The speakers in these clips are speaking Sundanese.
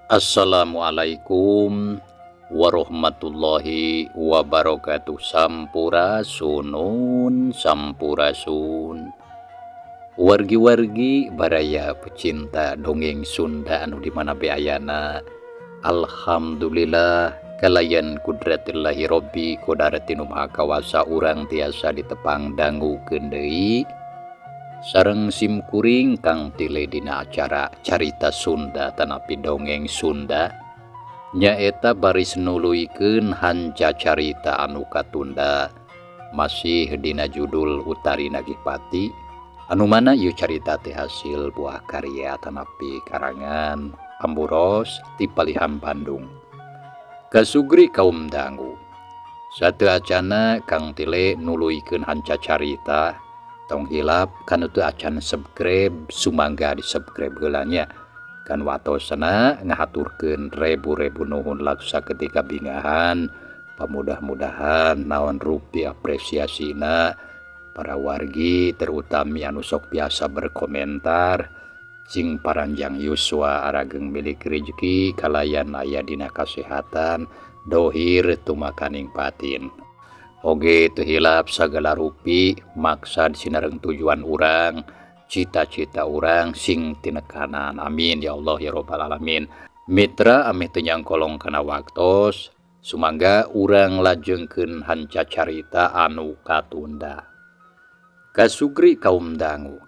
Assalamualaikum warahmatullahi wabarakatuh. Sampurasun, sampurasun. Wargi-wargi baraya pecinta dongeng Sunda anu dimana beayana. Alhamdulillah kalayan kudratillahi robbi kodaratin maha kawasa urang tiasa ditepang dangu deui sareng simkuring kang tile dina acara carita Sunda tanapi dongeng Sunda nyaeta baris nuluykeun hanca carita anu katunda masih dina judul Utari Nagipati anu mana ieu carita teh hasil buah karya tanapi karangan Amburos ti Paliham Bandung. Kasugri kaum dangu satu acana kang tile nuluykeun hanca carita tong hilap kana teu acan subscribe sumangga di subscribe heula nya kan watosna ngahaturkeun rebu-rebu nuhun laksa ketika bingahan pamudah-mudahan naon rupi apresiasina para wargi terutami anu sok biasa berkomentar sing paranjang yuswa arageng milik rezeki kalayan aya dina kasehatan dohir tumakaning patin. Oge teu hilap sagala rupi maksad sinareng tujuan urang cita-cita urang sing tinekanan amin ya Allah ya rabbal alamin. Mitra ame teu nyangkolong kana waktos sumangga urang lajengkeun hanca carita anu katunda. Kasugri kaum dangu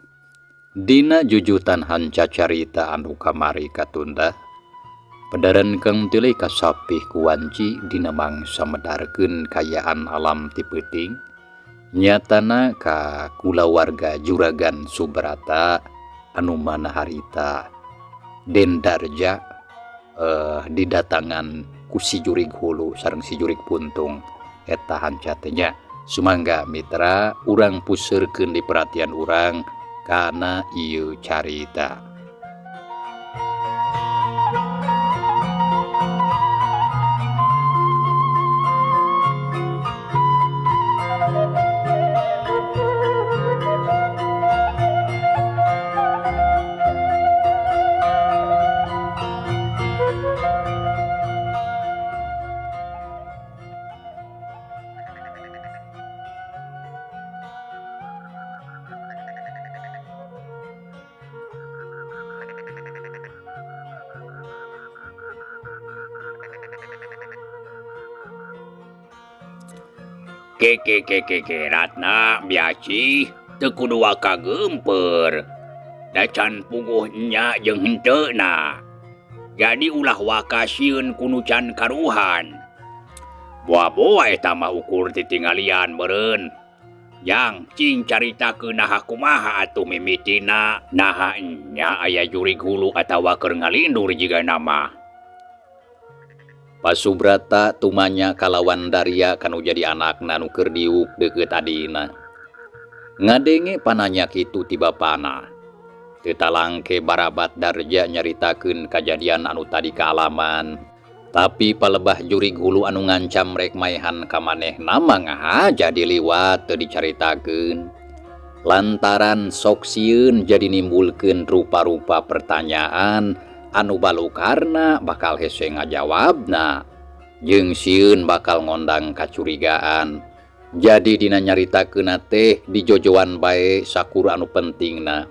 dina jujutan hanca carita anu kamari katunda Pendaran kang tile kasapih kuwanci dina mangsa medarkeun kayaan alam ti peuting nyatana ka kulawarga Juragan Subrata anu mana harita Dendarja didatangan ku si Jurig Hulu sareng si Jurig Puntung eta hanca teh nya sumangga mitra urang puseurkeun di perhatian urang kana ieu carita. Ke Ratna biaci teu kudu waka gemper dacan puguhnya jeung henteuna jadi ulah waka sieun kunu can karuhan boa-boa eta mah ukur titingalian meureun yang cing caritakeun naha kumaha atuh mimitina naha nya aya Jurig Hulu atawa keur ngalindur jiga nama. Pasubrata tumanya kalawan Daria kanu jadi anakna nu keur diuk deukeut adina. Ngadenge pananya kitu ti bapana. Teu talangke barabat Darja nyaritakeun kajadian anu tadi kaalaman. Tapi palebah Jurig Hulu anu ngancam rek maehan ka manehna mah jadi liwat teu dicaritakeun. Lantaran sok sieun jadi nimbulkeun rupa-rupa pertanyaan anu balukarna bakal hese ngajawabna jeung sieun bakal ngondang kacurigaan. Jadi dina nyaritakeunna teh dijojoan bae sakura anu pentingna.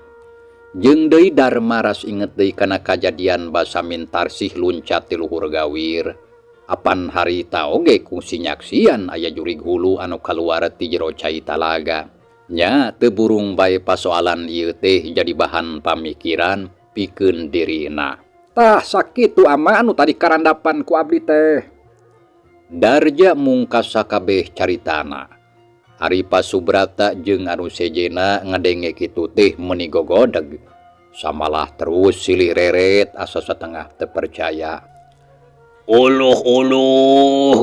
Jeung deui Darma ras inget deui kana kajadian basa Mintarsih luncat ti luhur gawir. Apan harita oge kungsi nyaksian aya Jurig Hulu anu kaluar ti jero cai talaga. Nya teu burung bae pasoalan ieu teh jadi bahan pamikiran pikeun dirina. Tah sakitu ama anu tadi karandapan ku abdi teh. Darja mungkas sakabeh caritana. Ari Pasubrata jeung anu sejena ngadenge kitu teh meuni gogodeg. Samalah terus silih reret asa satengah teu percaya. Uluh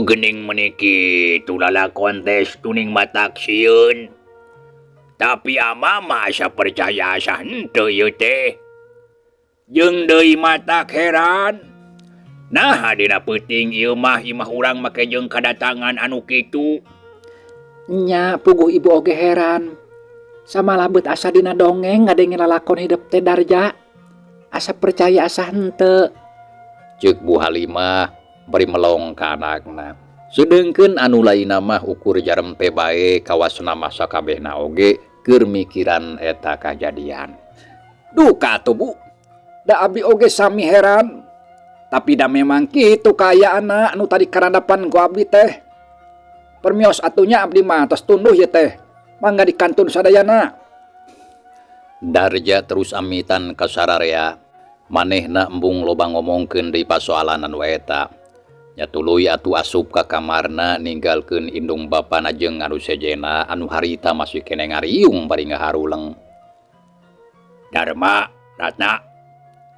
geuning meuni kitu lalakon tes tuning matak sieun. Tapi ama mah asa percaya asa henteu ieu teh. Jeung deui matak heran nah dina peuting ieu mah imah urang make jeung kadatangan anu kitu Nya puguh ibu oge heran samalah beut asa dina dongeng ngadenge lalakon hidup teh Darja asa percaya asa henteu Ceuk Bu Halimah bari melong ka anakna. Sedengkeun anu lainna mah ukur jarem teh bae kawasna mah sakabehna oge keur mikiran eta kajadian. Duh katuh Bu, da abdi oge sami heran. Tapi da memang kitu kaayaanna anu tadi karandapan ku abdi teh. Permios atunya abdi mah tos tunduh ye teh. Mangga di kantun sadayana. Darja terus amitan ka sararea, manehna embung loba ngomongkeun deui pasoalanan wae eta. Nya tuluy atuh asup ka kamarna ninggalkeun indung bapana jeung anu sejena anu harita masih kene ngariung bari ngaharuleng. Darma, Ratna,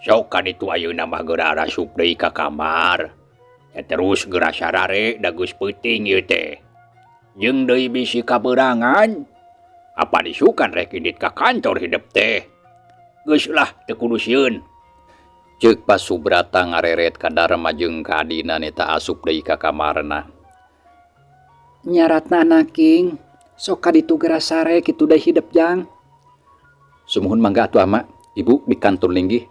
sok ka ditu ayeuna mah geura asup deui ka kamar. Ya terus geura sarare da geus peuting ieu teh. Jeung deui bisi kaberangan. Apa disukan rek indit ka kantor hidup teh. Geus lah teu kudu sieun. Ceuk Pasubrata ngareret ka Darma jeung ka adina neta asup deui ka kamarna. Nyaratna anaking, sok ka ditu geura sare kitu deui hidup jang. Sumuhun mangga atuh ama, Ibu di kantor linggih.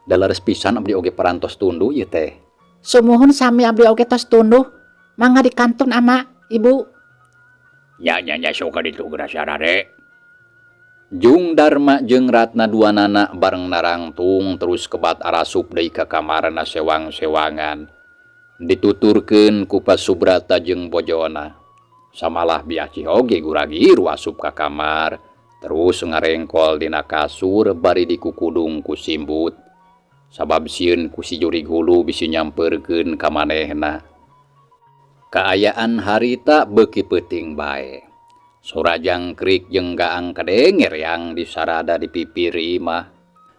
Dalares pisan abdi oge parantos tunduh ieu teh. Sumuhun sami abdi oge tos tunduh. Mangga di kanton ama, Ibu. Ya sok ka ditu geura sarare. Jung Darma jeung Ratna duanana bareng narangtung terus kebat arasup deui ka kamarna sewang-sewangan. Dituturkeun ku Pasubrata jeung bojona. Samalah biaci oge guragiru asup ka kamar, terus ngarengkol dina kasur bari dikukudung ku simbut. Sabab sieun ku si jurig hulu bisi nyampeurkeun ka manehna. Kaayaan harita beuki peuting bae. Sora jangkrik jeung gaang kadenger yang disarada di pipiri mah.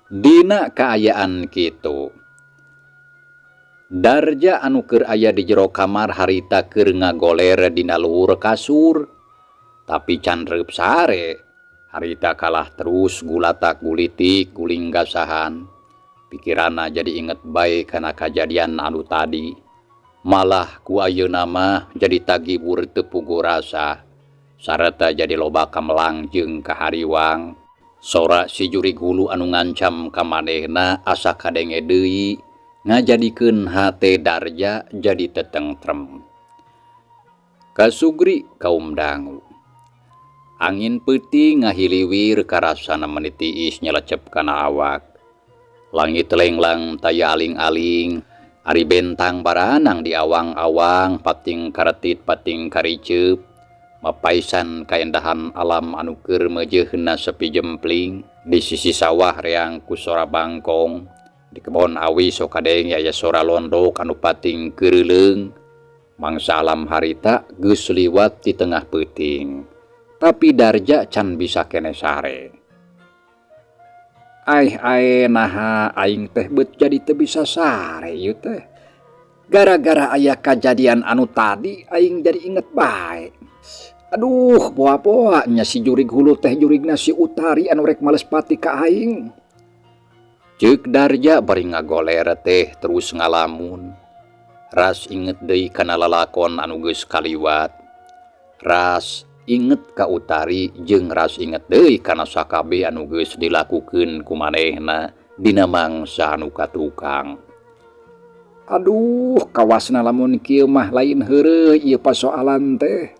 Dina kaayaan kitu. Darja anu keur aya di jero kamar harita keur ngagoler dina luhur kasur. Tapi can reup sare, harita kalah terus gulatak gulitik guling gasahan. Pikiranna jadi inget bae kana kajadian anu tadi. Malah ku ayeuna mah jadi tagibur teu puguh rasa. Sareta jadi loba kamelang jeung kahariwang. Sora si jurig hulu anu ngancam ka manehna asa kadenge deui ngajadikeun hate Darja jadi tetentrem. Kasugri kaum dangu. Angin peuting ngahiliwir karasana menitiis nyelecep kana awak. Langit lenglang taya aling-aling. Ari bentang baranang di awang-awang pating karetit pating kariceup. Mapaisan kaendahan alam anu keur meujeunna sepi jempling. Di sisi sawah reang ku sora bangkong. Di kebon awi sok kadeng aya sora londok anu pating keureuleng. Mangsa alam harita geus liwat di tengah peuting. Tapi Darja can bisa kene sare. Aih naha aing teh beut jadi teu bisa sare ieu teh. Gara-gara aya kajadian anu tadi aing jadi inget bae. Aduh, poa-poa nya si jurig hulu teh jurigna si Utari anu rek males pati ka aing. Ceuk Darja bari ngagoler teh terus ngalamun. Ras inget deui kana lalakon anu geus kaliwat. Ras inget ka Utari jeung ras inget deui kana sakabeh anu geus dilakukeun ku manehna dina mangsa anu katukang. Aduh, kawasna lamun kieu mah lain heureuy ieu pasoalan teh.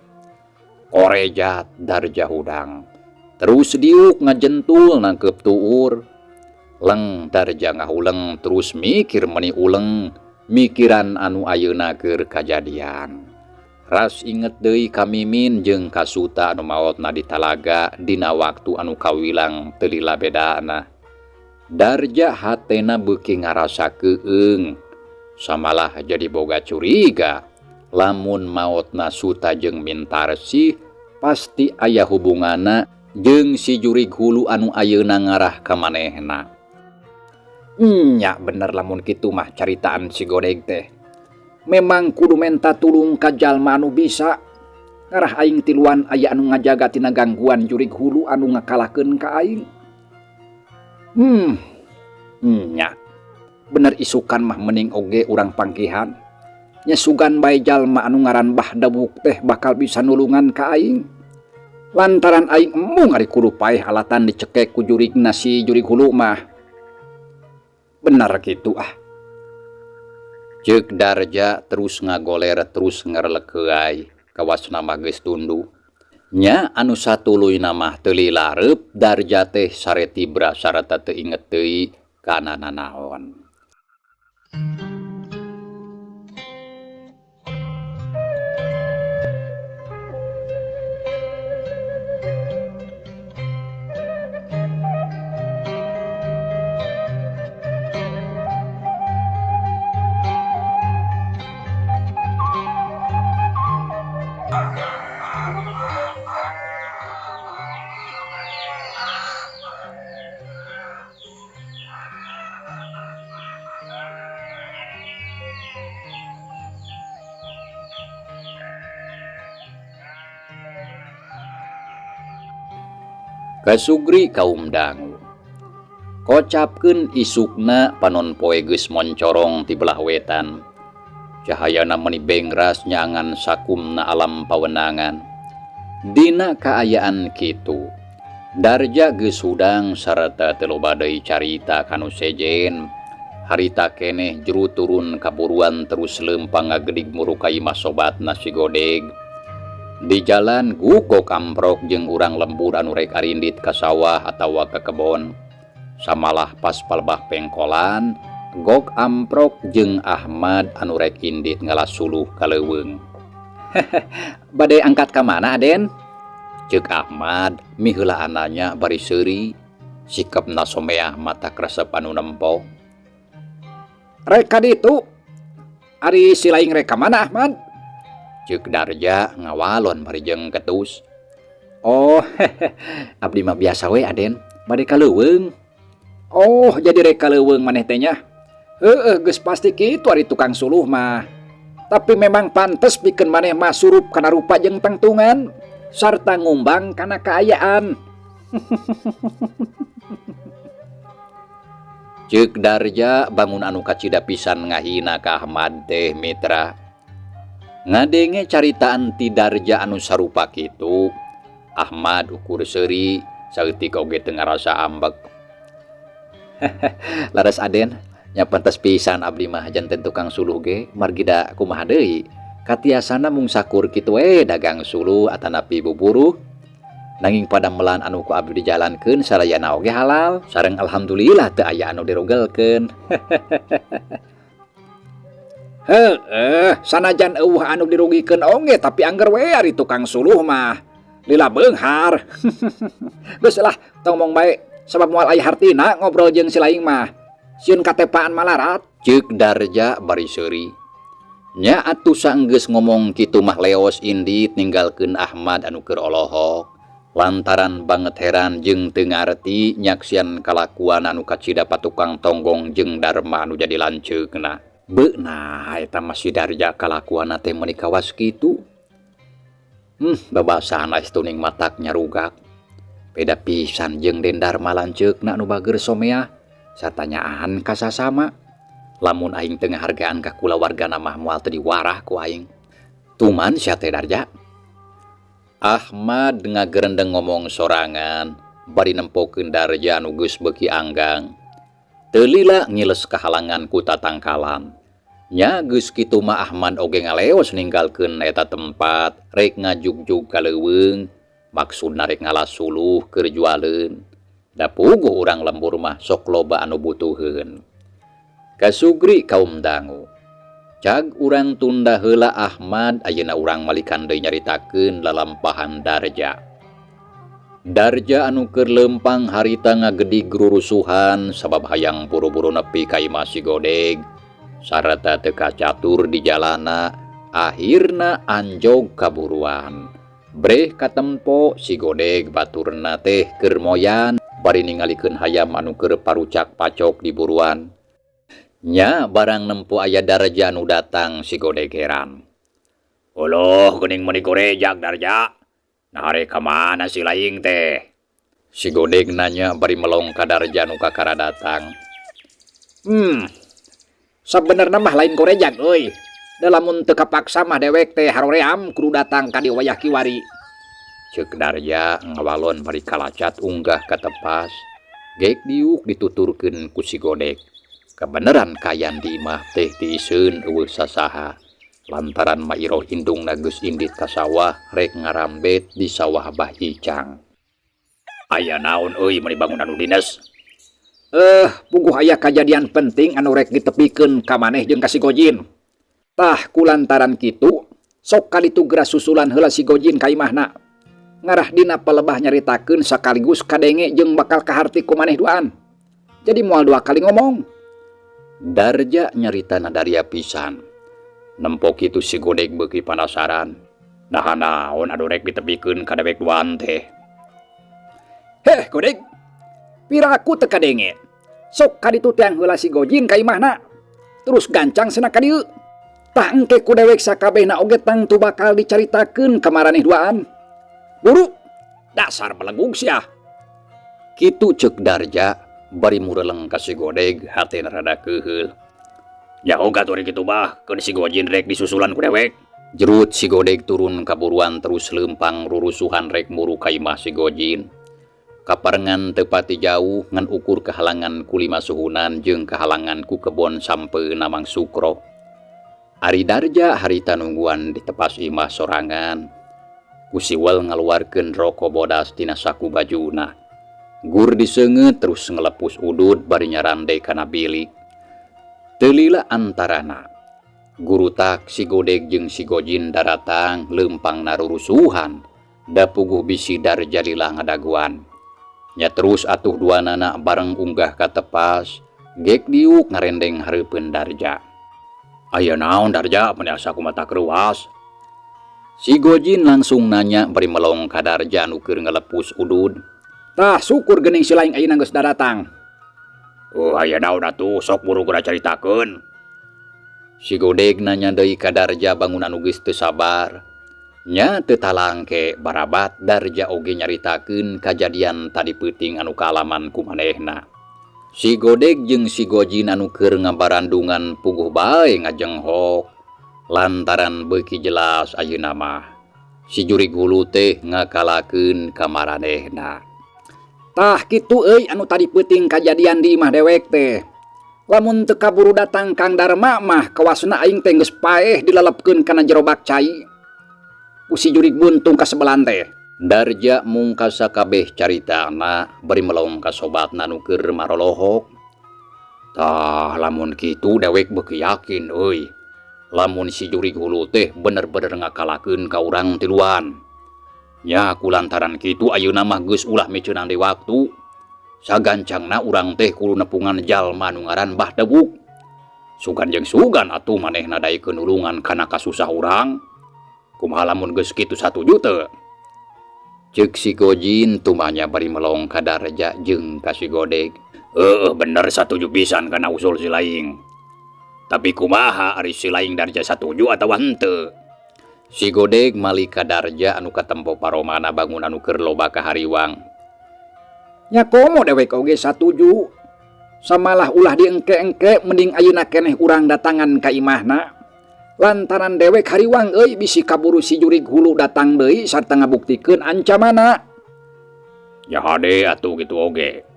Korejat Darja hudang. Terus diuk ngajentul nangkep tuur. Leng Darja ngahuleng terus mikir meni uleng mikiran anu ayeuna keur kajadian. Ras inget deui ka Mimin jeung ka Suta anu maotna di talaga dina waktu anu kawilang teu lila bedana. Darja hatena beuki ngarasa keueung. Samalah jadi boga curiga. Lamun maotna Suta jeung Mintarsih pasti aya hubunganna jeung si jurig hulu anu ayeuna ngarah ka manehna. Nya bener lamun kitu mah caritaan si Godeg teh. Memang kudu menta tulung ka jalma anu bisa. Ngarah aing tiluan aya anu ngajaga tina gangguan jurig hulu anu ngakalakeun ka aing. Nya bener isukan mah mending oge urang pangkihan. Nya sugan bae jalma anu ngaran Bah Dawuk teh bakal bisa nulungan ka aing. Lantaran aing embung ari kudu paeh alatan dicekek ku jurigna si jurig hulu mah. Benar gitu ah. Ceuk Darja terus ngagoler terus ngerlekeai kawasna mah geus tunduh. Nya anu satuluy namah teu lilareup Darja teh sare tibra sarata teu inget deui kana nanaon. Kasugri kaum dangu. Kocapkeun isukna panon poe geus moncorong ti belah wetan. Cahayana meuni bengras nyangan sakumna alam pawenangan. Dina kaayaan kitu, Darja geus hudang sarata teu loba deui carita kanu sejen. Harita keneh juru turun kaburuan terus leumpang ngagedig murukai masobatna si Godeg. Di jalan Gugok Amprok jeung urang lembur anu rek arindit ka sawah atawa ka kebon. Samalah pas palebah pengkolan, Gog Amprok jeung Ahmad anu rek indit ngalasuluh ka leuweung. Bade angkat ka mana, Aden? Ceuk Ahmad miheula ananya bari seuri, sikepna someah mata kresep anu nempo. Rek ka ditu. Ari si laing rek ka mana, Ahmad? Ceuk Darja ngawalon bari jeung ketus. Oh, abdi mah biasa we, Aden. Bade ka leuweung. Oh, jadi rek ka leuweung maneh teh nya. Heueuh, geus pasti kitu ari tukang suluh mah. Tapi memang pantes pikeun maneh mah surup kana rupa jeung tangtungan sarta ngumbang kana kaayaan. Ceuk Darja bangun anu kacida pisan ngahina ka Ahmad teh mitra. Ngadenge caritaan ti Darja anu sarupa kitu, Ahmad ukur seuri saeutik oge teu ngarasa ambek. Laras Aden, nya pantes pisan abdi mah janten tukang suluh ge margi da kumaha deui. Katiasana mung sakur kitu we dagang suluh atanapi buburu. Nanging padamelan anu ku abdi dijalankeun sarayana oge halal, sareng alhamdulillah teu aya anu dirogelkeun. Sanajan eueuh anu dirugikeun oge tapi angger we ari tukang suluh mah lila beunghar. Geus lah tong mong bae sabab moal aya hartina ngobrol jeung si laing mah. Sieun katepaan malarat. Ceuk Darja bari seuri. Nya atuh saenggeus ngomong kitu mah leos indit ninggalkeun Ahmad anu keur olohok. Lantaran banget heran jeung teu ngarti nyaksian kalakuan anu kacida patukang tonggong jeung Darma anu jadi lanceukna. Beunah eta masih Darja kalakuanna teh meuni kawas kitu. Babasan ais tuning matak nyarugak. Beda pisan jeung Den Darma lanceukna anu bager someah satanyaan ka sasama. Lamun aing teu ngahargaan ka kulawargana mah moal teu diwarah ku aing. Tuman sia teh Darja. Ahmad ngagerendeng ngomong sorangan bari nempokeun Darja anu geus beuki anggang. Teu lila ngiles kahalangan ku tatangkalan. Nya geus kitu mah Ahmad oge ngaleos ninggalkeun eta tempat rek ngajugjug ka leuweung, maksudna rek ngalasuluh keur jualeun. Da puguh urang lembur mah sok loba anu butuheun. Kasugri kaum dangu. Cag urang tunda heula Ahmad ayeuna urang malikan deui nyaritakeun lalampahan Darja. Darja anu keur leumpang harita ngagedig rurusuhan sabab hayang buru-buru nepi ka imah si Godeg. Sarata teu kacatur di jalana, akhirna anjog kaburuan. Breh katempo si Godeg baturna teh keur moyan bari ningalikeun hayam anu keur parucak pacok di buruan. Nya barang nempo aya Darja anu datang si Godeg heran. Uluh geuning meuni gorejag Darja. Nahare ka mana si laing teh? Si Godeg nanya bari melong ka Darja nu kakara datang. Sabenerna mah lain gorejag euy. Da lamun teu kapaksa mah dewek teh haroream kudu datang ka dieu wayah kiwari. Ceuk Darja ngawalon bari kalacat unggah ka tepas. Geuk diuk dituturkeun ku si Godeg. kebeneran kayan di imah teh diiseun eueuh sasaha lantaran Mairoh indungna geus indit ka sawah rek ngarambet di sawah Bah Icang. Aya naon euy meni bangunan nu dinas? Puguh aya kajadian penting anu rek ditepikeun ka maneh jeung ka si Gojin. Tah kulantaran kitu, sok kaditu geura susulan heula si Gojin ka imahna. Ngarah dina palebah nyaritakeun sakaligus kadenge jeung bakal kaharti ku maneh duaan. Jadi moal dua kali ngomong. Darja nyaritana daria pisan. Nempok kitu si Godeg beuki panasaran. Nah naon anu rek ditepikeun ka dewek duaan teh? Heh Godeg, piraku teu kadenge. Sok kaditu teang heula si Gojin ka imahna. Terus gancang cenah ka dieu. Tah engke ku dewek sakabehna oge tangtu bakal dicaritakeun ka maraneh duaan. Buru, dasar belegug sia. Kitu ceuk Darja bari mureleng ka si Godeg hatena rada keuheul. Ya oga tuh kitu bah, keun si Gojin rek disusulan ku dewek. Jerut si Godeg turun kaburuan terus lempang rurusuhan rek muru ka imah si Gojin. Kaparengan tepati jauh ngan ukur kehalangan ku 5 suhunan jeung kehalangan ku kebon sampeuna Mang Sukro. Ari Darja harita nungguan di tepas imah sorangan. Ku siwel ngaluarkeun roko bodas tina saku bajuna. Gur diseungeut terus ngelepus udud bari nyarande kana bilik. Teu lila antarana. Guru tak si Godeg jeung si Gojin daratang lempang narurusuhan. Da puguh bisi Darja lila ngadaguan. Nya terus atuh duanana bareng unggah ka tepas, gek diuk ngarendeng hareupeun Darja. Aya naon Darja meni asa kumata kreuwas? Si Gojin langsung nanya bari melong ka Darja anu keur ngalepus udud. Tah syukur geuning si laing ayeuna geus daratang. Aya naon atuh sok buru geura caritakeun. Si Godeg nanya deui ka Darja bangun anu geus teu sabar. Nya teu talangke barabat Darja oge nyaritakeun kajadian tadi peuting anu kaalaman ku manehna. Si Godeg jeung si Gojin anu keur ngabarandungan puguh bae ngajenghok lantaran beuki jelas ayeuna mah si Jurig Hulu teh ngakalakeun ka maranehna. Tah kitu euy anu tadi peuting kajadian di imah dewek teh. Lamun teu kaburu datang Kang Darma mah kawasna aing teh geus paeh dilelepkeun kana jero bak cai. Ku si Jurig buntung ka sebelan teh. Darja mungkasa kabeh caritana bari melong ka sobatna nu keur marolohok. Tah lamun kitu dewek beuki yakin euy. Lamun si Jurig Hulu teh bener-bener ngakalakeun ka urang tiluan. Nya kulantaran kitu ayeuna mah geus ulah miceunang di waktu. Sagancangna urang teh kudu nepungan jalma nu ngaran Bah Debuk. Sugan jeung sugan atuh manehna daekeun nulungan kana kasusah urang. Kumaha lamun geus kitu satuju teu? Ceuk si Gojin tumanya bari melong ka Darja jeung ka si Godeg. Bener satuju pisan kana usul si laing. Tapi kumaha ari si laing Darja satuju atawa henteu? Si Godeg mali ka Darja anu katempo paromana bangun anu keur loba kahariwang. Nya komo dewek oge satuju. Samalah ulah diengke-engke mending ayeuna keneh urang datangan ka imahna. Lantaran dewek hariwang euy bisi kaburu si Jurig Hulu datang deui sarta ngabuktikeun ancamana. Ya hade atuh kitu oge.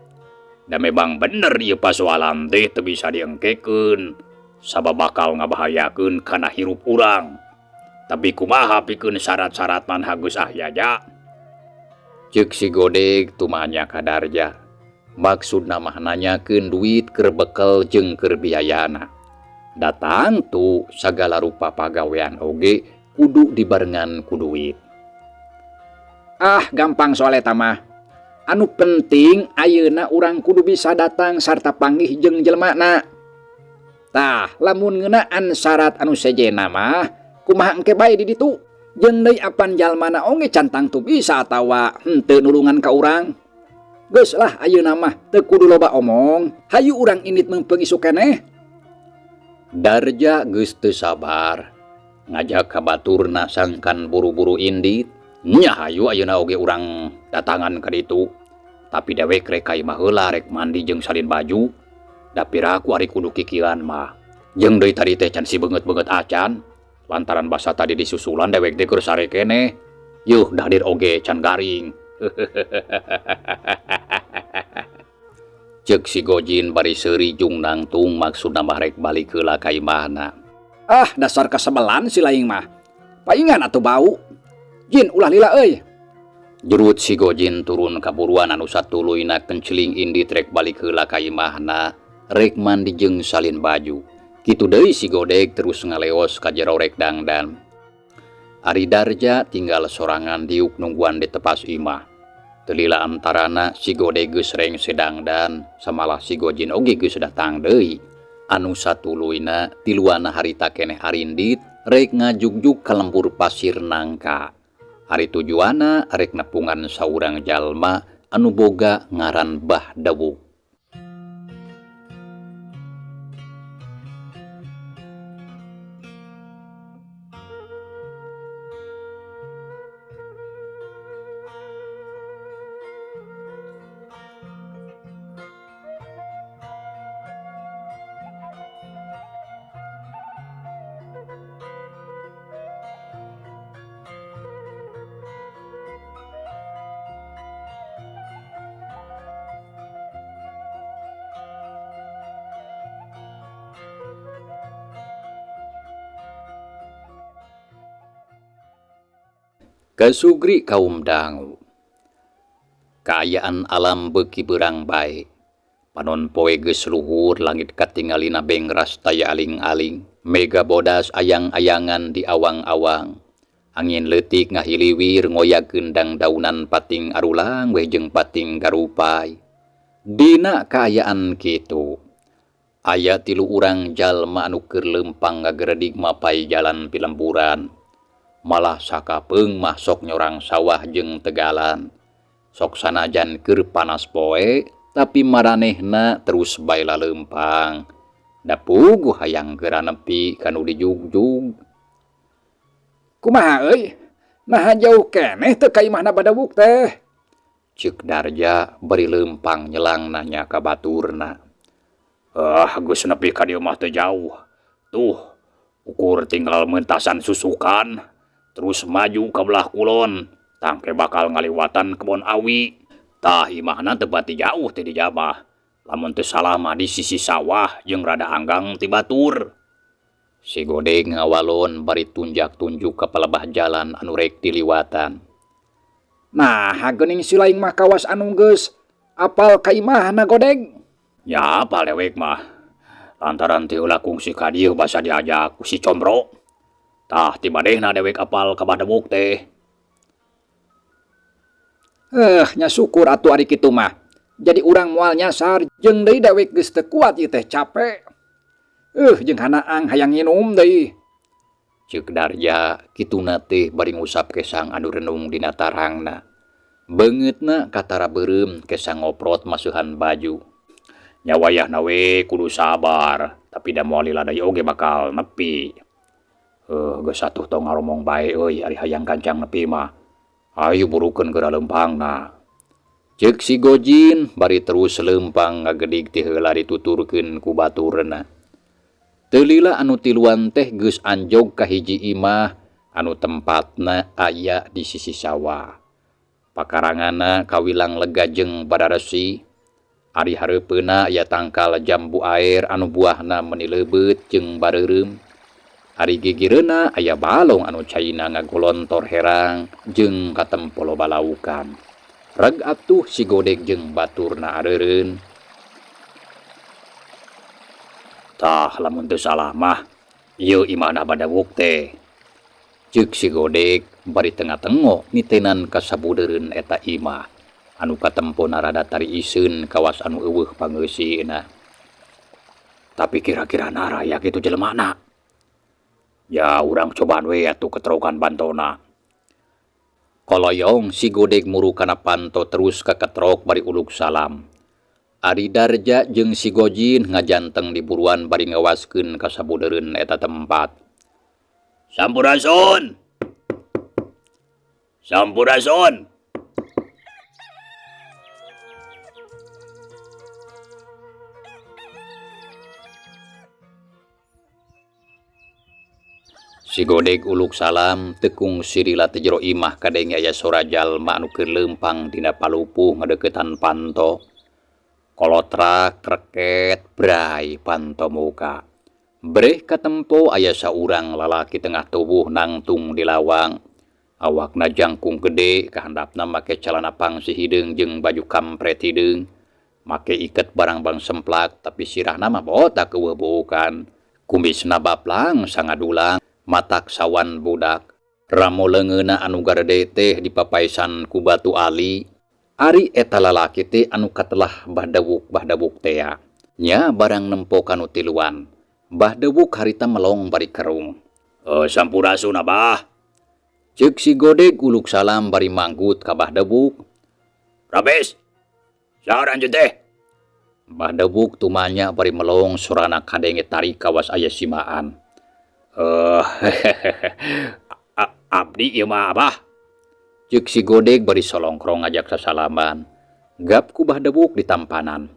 Da memang bener ieu pasoalan teh teu bisa diengkekeun sabab bakal ngabahayakeun kana hirup urang. Tapi kumaha pikeun syarat-syaratna hageus aya ja. Ceuk si Godeg tumanya ka Darja. Maksudna mah nanyakeun duit keur bekel jeung keur biayana. Datang tuh segala rupa pagawean oge kudu dibarengan ku duit. Gampang soal eta mah. Anu penting ayeuna urang kudu bisa datang sarta panggih jeung jelmana. Tah lamun ngeunaan syarat anu sejenna mah kumaha engke bae di ditu. Jeung deui apan jalmana oge cantang tuh bisa atawa henteu nulungan ka urang. Geus lah ayeuna mah teu kudu loba omong. Hayu urang indit meupeung isu keneh. Darja geus teu sabar ngajak ka baturna sangkan buru-buru indit. Nya hayu ayeuna oge urang datangan ka ditu. Tapi dewek rek ka imah heula rek mandi jeung salin baju. Da piraku ari kudu kikiran mah. Jeung deui tadi teh can si beungeut-beungeut acan. Lantaran basa tadi disusulan dewek teh keur sare keneh. Yuh dahadir oge can garing. Cek si Gojin bari seuri jung nangtung maksud nambah rek balik heula ka imahna. Ah, dasar kasebelan si laing mah. Paingan atuh bau. Jin ulah lila euy. Jerut si Gojin turun kaburuan anu satuluyna kenceling indit rek balik heula ka imahna, rek mandi jeung salin baju. Kitu deui si Godeg terus ngaleos ka jero rek dangdan. Ari Darja tinggal sorangan diuk nungguan di tepas imah. Telila antarana si Godeg geus reng sedangdan, samalah si Gojin oge geus datang deui. Anu satuluyna tiluana harita keneh arindit rek ngajugjug ka lembur pasir nangka. Ari tujuana rek nepungan saurang jalma anu boga ngaran Bah Dawuk. Kasugri kaum dangu. Kaayaan alam beuki beurang bae. Panon poe geus luhur langit katingalina bengras taya aling-aling. Mega bodas ayang-ayangan di awang-awang. Angin leutik ngahiliwir ngoyakeun daunan pating arulang we jeung pating garupay. Dina kaayaan kitu. Aya 3 urang jalma anu keur leumpang ngageredik mapai jalan pilemburan. Malah sakapeung mah sok nyorang sawah jeung tegalan. Sok sanajan keur panas poe, tapi maranehna terus bae laleumpang. Da puguh hayang geura nepi ka nu dijugjug. Kumaha euy? Nah jauh keneh teu ka imahna Badawuk teh. Ceuk Darja bari leumpang nyelang nanya ka baturna. Geus nepi ka dieu mah teu jauh. Tuh, ukur tinggal meuntasan susukan. Terus maju ke belah kulon, tangke bakal ngaliwatan kebon awi. Tah imahna teu pati jauh ti di Jabah. Lamun teu salah mah di sisi sawah jeung rada anggang ti batur. Si Godeg ngawalon bari tunjak-tunjuk ka palebah jalan anu rek diliwatan. Nah, geuning si laing mah kawas anu geus apal ka imahna Godeg. Ya apal dewek mah. Lantaran ti heula kungsi ka dieu basa diajak ku si Combro. Tah ti madehna dewek apal ka Badawuk teh. Nya syukur atuh ari kitu mah. Jadi urang moal nyasar jeung deui dewek geus teu kuat ieu teh capek. Jeung hanaang hayang nginum deui. Ceuk Darja kituna teh bari ngusap kesang anu renung dina tarangna. Beungeutna katara beureum kesang ngoprot masuhan baju. Nya wayahna we kudu sabar, tapi da moal lila deui oge bakal nepi. Geus atuh tong ngaromong bae euy ari hayang kancang nepi mah. Ayo burukeun geura leumpangna. Ceuk si Gojin bari terus leumpang ngagedik ti heula dituturkeun ku baturna. Teu lila anu tiluan teh geus anjog ka hiji imah anu tempatna aya di sisi sawah. Pakaranganna kawilang lega jeung badaresi. Ari hareupeuna aya tangkal jambu air anu buahna meuni leubeut jeung bareureum. Ari gigireuna aya balong anu caina ngagolontor herang jeung katempo loba laukan. Reg atuh si Godeg jeung baturna areureun. Tah lamun teu salah mah ieu imahna Badawuk teh. Ceuk si Godeg bari tengah-tengo nitenan ka sabudeureun eta imah anu katempona rada tari iseun kawas anu eueuh pangeusina. Tapi kira-kira naraya kitu jelemana. Ya urang cobaan we atuh keterokan bantona. Koloyong si Godeg muru kana panto terus ka ketrok bari uluk salam. Ari Darja jeung si Gojin ngajanteng di buruan bari ngawaskeun ka sabudeureun eta tempat. Sampurasun. Sampurasun. Si Godeg uluk salam tekung sirila teh jero imah kadenge aya sora jalma anu keur leumpang dina palupuh ngadeuketan panto. kolotra kreket brai pantomuka. Breh katempo aya saurang lalaki tengah tubuh nangtung di lawang. Awakna jangkung gede, kahandapna make calana pangsi hideung jeung baju kampret hideung. Make iket barang-barang semplak tapi sirahna mah botak keueuh-beukan. Kumisna baplang sangadulang, matak sawan budak. Ramo leungeuna anu garede teh dipapaisan ku batu ali. Ari eta lalaki teh anu katelah bahdewuk tea. Nya barang nempo kanu tiluan. Bahdewuk harita melong bari kerung. Sampurasun Abah. Ceuk si Godeg uluk salam bari manggut ka Bahdewuk. Rabes. Saha ranjeun teh? Bahdewuk tumanya bari melong surana kadenge tarik kawas aya simaan. Abdi ieu mah Abah. Ceuk si Godeg bari solongkrong ngajak sasalaman. Gap ku Bahdewuk di tampanan.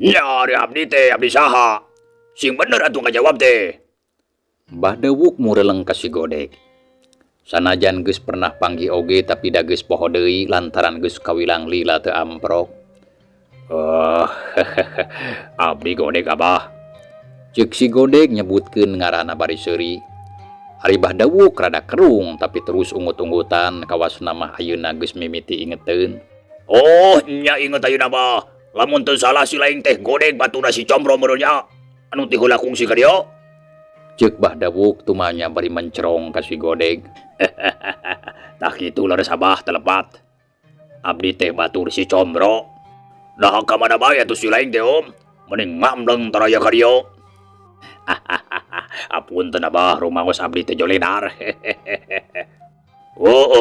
Nya ari abdi teh abdi saha? Sing bener atuh ngajawab teh. Bahdewuk mureleng ka si Godeg. Sanajan geus pernah panggih oge tapi da geus poho deui lantaran geus kawilang lila teu amprok. Abdi Godeg Abah. Ceuk si Godeg nyebutkeun ngaranna bari seuri. Ari Bahdewuk rada kerung tapi terus ungut-ungutan kawasna mah ayeuna geus mimiti ingeteun. Oh, nya inget ayeuna Abah. Lamun teu salah si laing teh Godeg baturna si Combro meureunnya. Anu ti heula kungsi ka dieu. Ceuk Bahdewuk tumanya bari mencerong ka si Godeg. Tah kitu leres Abah telepat. Abdi teh batur si Combro. Nah ka mana bae atuh si laing teh Om. Mending ngamleng taraya ka dieu. Apunten Abah rumaos abdi teh jolenar.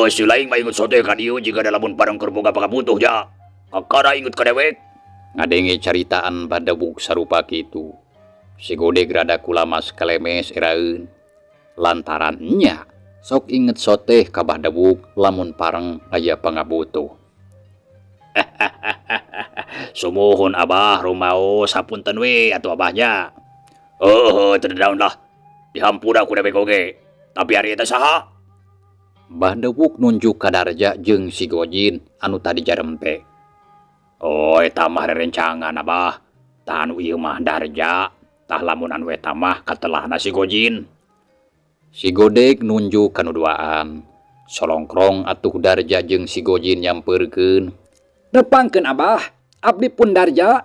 Si laing mah inget sote ka dieu jika da lamun pareng keur boga pakabutuh ja. Kakara inget ka dewek. Ngadenge caritaan Bahdewuk sarupa kitu. Si Godeg rada kulamas kalemes eraeun. Lantaran nya sok inget soteh ka Bahdewuk lamun pareng aya pangabutuh. Sumuhun Abah rumaos sapunten we atuh Abahnya. Teu daun lah. Dihampura ku dewek oge. Tapi ari eta saha? Bahdewuk nunjuk ka Darja jeung si Gojin anu tadi jarempe. Eta mah rerencangan Abah. Tah anu ieu mah Darja. Tah lamun anu eta mah katelahna si Gojin. Si Godeg nunjuk kanu duaan. Solongkrong atuh Darja jeung si Gojin nyampeurkeun. Nepangkeun Abah, abdi pun Darja.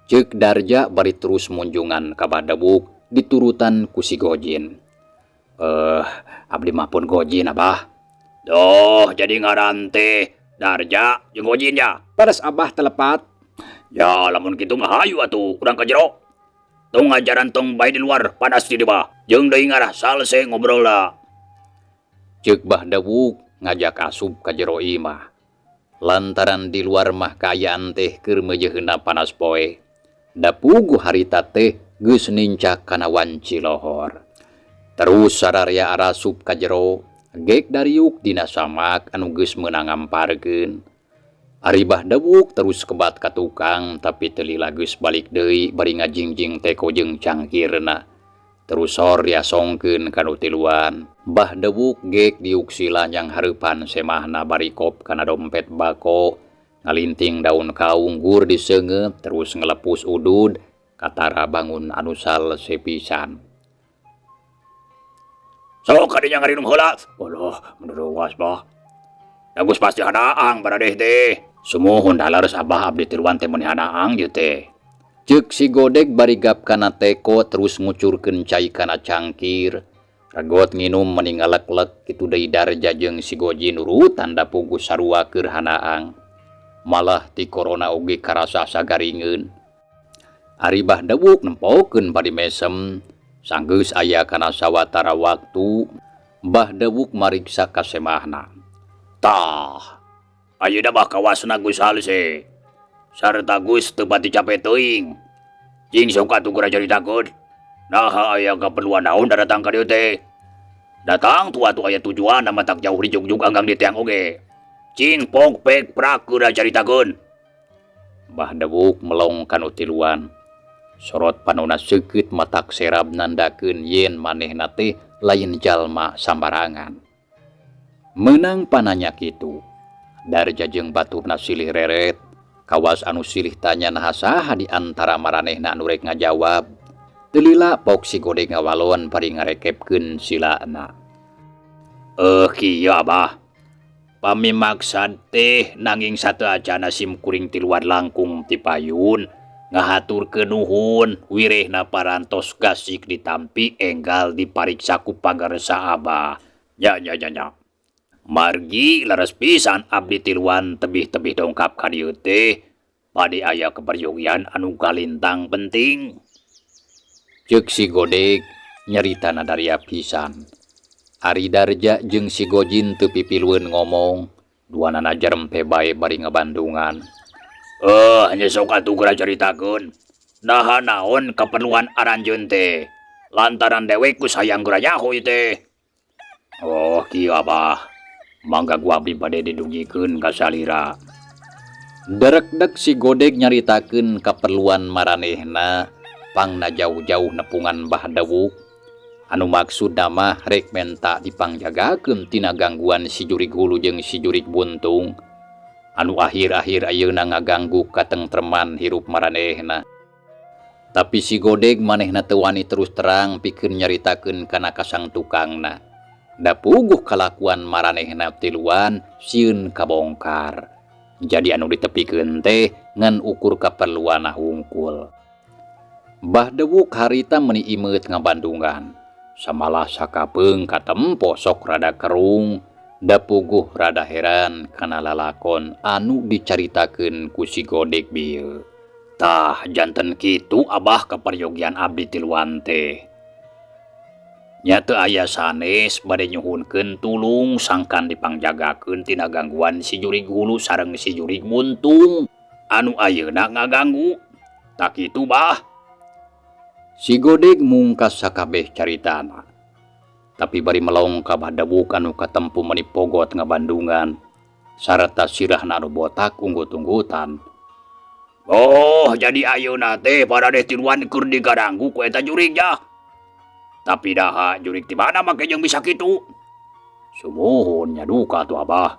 Ceuk Darja bari terus munjungan ka Bahdewuk diturutan ku si Gojin. Abdi mah pun Gojin Abah. Doh, jadi ngaran teh Darja jeung Gojin ya. Paras Abah telepat. Ya lamun kitu mah hayu atuh urang ka jero. Tong ngajaran tong bae di luar panas di dieu. Jeung deui ngarah salse ngobrolna. Ceuk Bahdewuk ngajak asup ka jero imah. Lantaran di luar mah kaayaan teh keur meujeunna panas poe. Da puguh harita teh geus nincak kana wanci lohor. Terus sararea arasup ka jero, gek Dariuk dina samak anu geus meunang ngamparkeun. Ari Bahdewuk terus kebat ka tukang tapi teu lila geus balik deui bari ngajingjing teko jeung cangkirna. Terus sor riasongkeun kanu tiluan. Bahdewuk gek diuksila yang hareupan semahna bari kop kana dompet bako. Ngalinting daun kaung gur diseungeup terus ngelepus udud katara bangun anu salese pisan. Sok kadinya ngarinum heula. Waduh, menurut Bah. Agus pasti hadaang baradeh teh. Sumuhun dalares Abah abdi tiluan teh mun hadaang ieu teh. Ceuk si Godeg bari gap kana teko terus ngucurkeun cai kana cangkir. Ragot nginum mending ngalek-lek kitu deui Darja jeung si Gojin nurutan da puguh sarua keur hanaang. Malah ti corona oge karasa sagaringeun. Ari Bahdewuk nempokeun bari mesem. Sanggeus aya kana sawatara waktu Bahdewuk mariksa ka semahna. Tah, ayeuna mah kawasna Gus halse. Sarta Gus teu pati cape teuing. Cing sok atuh geura caritakeun. Naha aya kaperluan naon datang ka dieu teh? Datang tua-tua aya tujuan nama tak jauh di jugjug anggang di tiang oge. Cing pok pek prak geura caritakeun. Bahdewuk melong kanu tiluan. Sorot panonna seukeut matak serab nandakeun yen manehna teh lain jalma sambarangan. Meunang pananya kitu, Darja jeung baturna silih reret, Kawas anu silih tanya naha saha di antara maranehna anu rek ngajawab. Teu lila pok si Godeg ngawalon bari ngarekepkeun silana. Kieu Abah. Pamimaksad teh nanging sateacana simkuring ti luar langkung ti payun ngahaturkeun nuhun wirehna parantos gasik ditampi enggal dipariksa ku pagaresa Abah. Ya. Margi leres pisan abdi tiluan tebih-tebih dongkap ka dieu teh pade aya keperyogian anu kalintang penting. Ceuk si Godeg nyeritana dari pisan. Ari Darja jeung si Gojin teu pipilweun ngomong, duanana jerempe bae bari ngabandungan. Nya sok atuh geura caritakeun. Naha naon keperluan aranjeun teh? Lantaran dewek ku sayang geura nyaho ieu teh. Kieu Abah. Mangga gua abdi bade didugikeun ka salira. Derek-dek si Godeg nyaritakeun keperluan maranehna pangna jauh-jauh nepungan Mbah Dewuk. Anu maksudna mah rek menta dipangjagakeun tina gangguan si Jurig Hulu jeung si Jurig Buntung. Anu akhir-akhir ayeuna ngaganggu katengtreman hirup maranehna. Tapi si Godeg manehna teu wani terus terang pikeun nyaritakeun kana kasang tukangna. Da puguh kalakuan maranehna tiluan sieun kabongkar. Jadi anu ditepikeun teh ngan ukur kaperluanna hungkul. Mbah Dewuk harita meuni imeut ngabandungan. Samalah sakapeung katempo sok rada kerung, da puguh rada heran kana lalakon anu dicaritakeun ku si Godeg bieu. Tah janten kitu Abah keperyogian abdi tiluan teh. Nya teu aya sanes bade nyuhunkeun tulung sangkan dipangjagakeun tina gangguan si Jurig Hulu sareng si Jurig Buntung anu ayeuna ngaganggu. Tak kitu Bah. Si Godeg mungkas sakabeh caritana. Tapi bari melong ka Mbah Dewuk anu katempu meuni pogot ngabandungan sarta sirahna anu botak unggut-unggutan. Jadi ayeuna teh paraneh tiluan keur diganggu ku eta jurig ya. Tapi daha jurig ti mana make jeung bisa kitu? Sumuhun nya duka tuh Abah.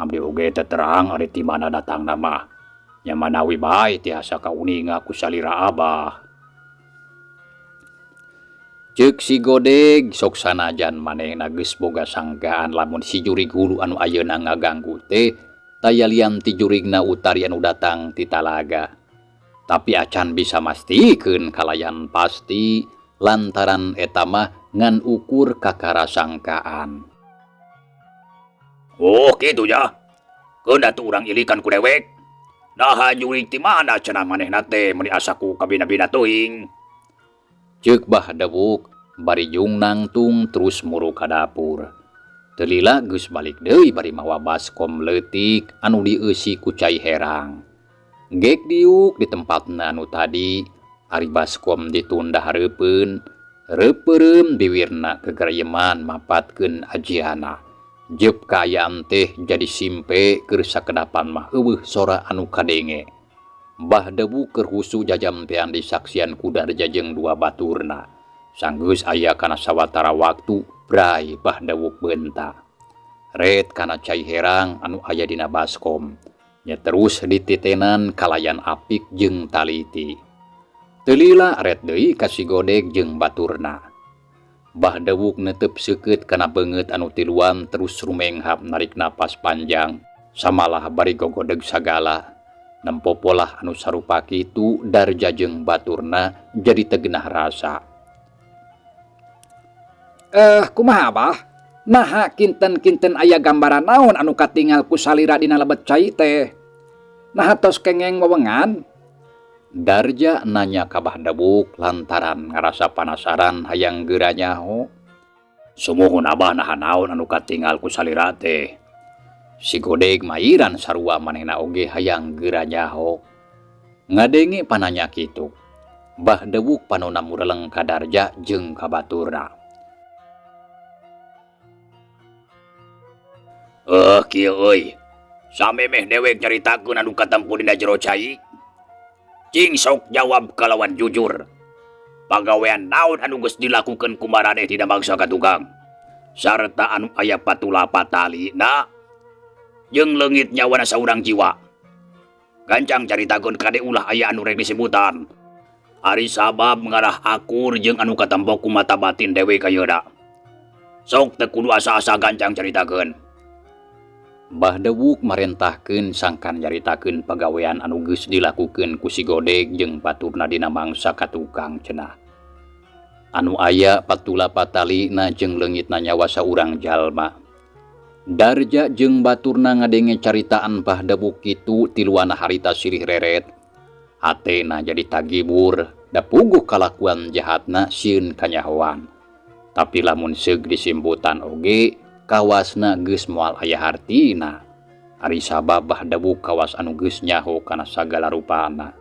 Abdi oge teu terang ari ti mana datangna mah. Nya manawi bae tiasa kauninga ku salira Abah. Ceuk si Godeg sok sanajan manehna geus boga sanggaan lamun si Jurig Hulu anu ayeuna ngaganggu teh tayalian ti jurigna utari anu datang ti talaga. Tapi acan bisa mastikeun kalayan pasti lantaran eta mah ngan ukur kakarasangkaan. Kitu ya. Keunda tu urang ilikan ku dewek. Naha jurig ti mana cenah manehna teh meuni asa ku kabina-bina teuing. Ceuk Mbah Dewuk bari jung nangtung terus muru ka dapur. Teu lila geus balik deui bari mawa baskom leutik anu dieusi ku cai herang. Gek diuk di tempatna anu tadi, ari baskom ditunda hareupeun, reupeurem biwirna kegareyeman mapatkeun ajiana. Jep kaayaan teh jadi simpe keur sakedapan mah eueuh sora anu kadenge. Mbah Dewuk keur husu jajampean disaksian ku Darja jeung dua baturna. Sanggeus aya kana sawatara waktu bray Mbah Dewuk beunta. Ret kana cai herang anu aya dina baskom. Nya terus dititenan kalayan apik jeung taliti. Teu lila ret deui ka si Godeg jeung baturna. Mbah Dewuk netep seukeut kana beungeut anu tiluan terus rumenghap narik napas panjang. Samalah bari gogodeg sagala. Nempopolah anu sarupa kitu Darja jeung baturna jadi tegenah rasa. Kumaha Abah? Naha kinten-kinten aya gambaran naon anu katingal ku salira dina lebet cai teh? Naha tos kengeng wewengan? Darja nanya ka Mbah Dewuk lantaran ngarasa panasaran hayang geura nyaho. Sumuhun Abah naha naon anu katingal ku salira teh? Si Godeg mairan sarua manehna oge hayang geura nyaho. Ngadenge pananya kitu. Mbah Dewuk panonna mureleng ka Darja jeung ka baturna. Kieu euy. Samemeh dewek caritakeun anu katempo dina jero cai. Cing sok jawab kalawan jujur. Pagawean naon anu geus dilakukeun ku maraneh dina bangsa katukang? Sarta anu aya patula patalina jeung leungit nyawana saurang jiwa. gancang caritakeun kade ulah aya anu rek disebutan. Ari sabab ngarah akur jeung anu katembok ku mata batin dewe kayeuna. Sok teu kudu asa-asa gancang caritakeun. Mbah Dewuk marentahkeun sangkan nyaritakeun pagawean anu geus dilakukeun ku si Godeg jeung baturna dina mangsa ka tukang cenah. Anu aya patula patalina jeung leungitna nyawa saurang jalma. Darja jeung baturna ngadenge caritaan Mbah Dewuk kitu tiluana harita silih reret. Hatena jadi tagibur da puguh kalakuan jahatna sieun kanyahoan. Tapi lamun seug disimbutan oge kawasna geus moal aya hartina. Ari sabab Mbah Dewuk kawas anu geus nyaho kana sagala rupana.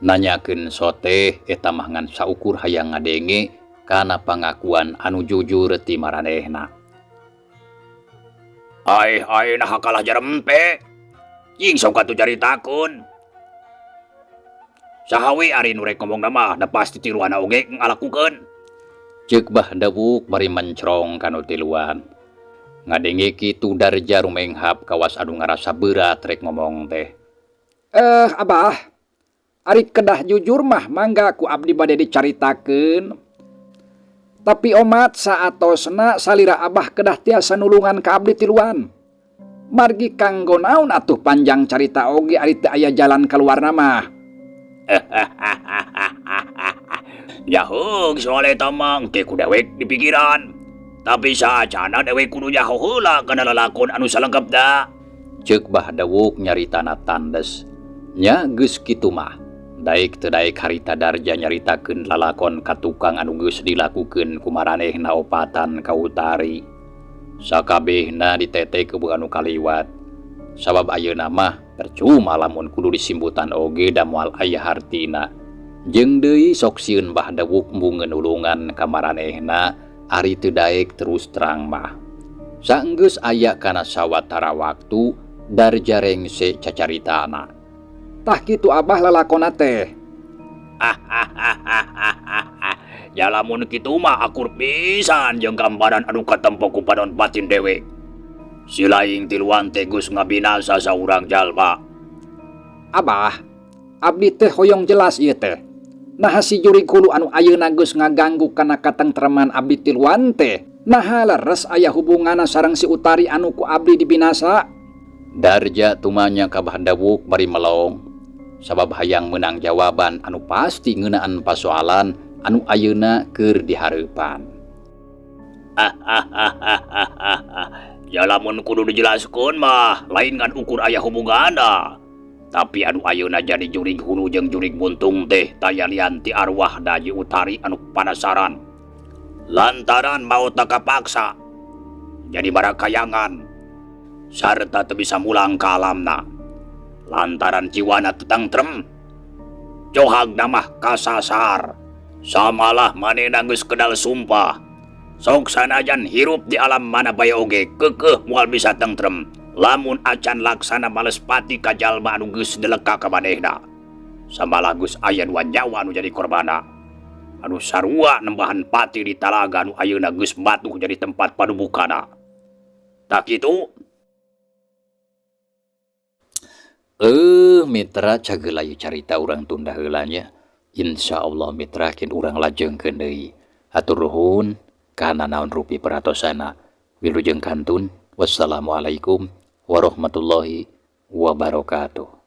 Nanyakeun soteh eta mah ngan saukur hayang ngadenge kana pangakuan anu jujur ti maranehna. Ai nah kalah jarempe. Cing sok atuh caritakeun. Sahawe ari nu rek ngomongna mah da pasti tiluana oge ngalakukeun. Ceuk Mbah Dewuk bari mencrong kanu tiluan. Ngadenge kitu Darja rumenghap kawas anu ngarasa berat rek ngomong teh. Abah, ari kedah jujur mah mangga ku abdi bade dicaritakeun. Tapi omat saatosna salira abah kedah tiasa nulungan ka abdi tiluan. Margi kanggo naon atuh panjang carita oge ari teu aya jalan kaluarna mah. Yaheug soal eta mah teh ku dewek di pikiran. Tapi saacana dewek kudu nyaho heula kana lalakon anu salengkep da. Ceuk Mbah Dewuk nyaritana tandes. Nya geus kitu mah. Daek teu daek harita Darja nyaritakeun lalakon ka tukang anu geus dilakukeun ku maranehna opatan ka utari. Sakabehna ditete keubeung anu kaliwat. Sabab ayeuna mah percuma lamun kudu disimbutan oge da moal aya hartina. Jeung deui sok sieun Mbah Dewuk mbungeun ulungan ka maranehna ari teu daek terus terang mah. Saenggeus aya kana sawatara waktu Darja rengse cacaritana. Tah kitu abah lalakonna teh. Ya lamun kitu mah akur pisan jeung gambaran anu katempo ku padon batin dewek. Silaing tiluan teh geus ngabinasa saurang jalma. Abah, abdi teh hoyong jelas ieu teh. Nah si jurig hulu anu ayeuna geus ngaganggu kana katentreman abdi tiluan teh. Nah leres aya hubunganna sareng si Utari anu ku abdi dibinasa. Darja tumanya ka Mbah Dewuk bari melong. Sabab hayang menang jawaban anu pasti ngeunaan pasoalan anu ayeuna keur dihareupan. Ya lamun kudu dijelaskeun mah lain ngan ukur aya hubunganna. Tapi anu ayeuna jadi jurig hulu jeung jurig buntung teh taya lian ti arwah Daji Utari anu panasaran. Lantaran maot kapaksa. Jadi barakayangan. Sarta teu bisa mulang ka alamna. Lantaran jiwana teu tentrem. Johagna mah kasasar. Samalah manehna geus kedal sumpah. Sok sanajan hirup di alam mana bae oge keukeuh moal bisa tentrem. Lamun acan laksana males pati ka jalma anu geus deleka ka manehna. Samalah geus aya dua nyawa anu jadi korbana. Anu sarua nembahan pati di talaga anu ayeuna geus batuh jadi tempat padubukana. Tak kitu? Mitra cagelayu carita urang tunda heula nya. Insyaallah mitra kin urang lajengkeun deui. Hatur nuhun kana naon rupi peratosana. Wilujeng kantun. Wassalamualaikum warahmatullahi wabarakatuh.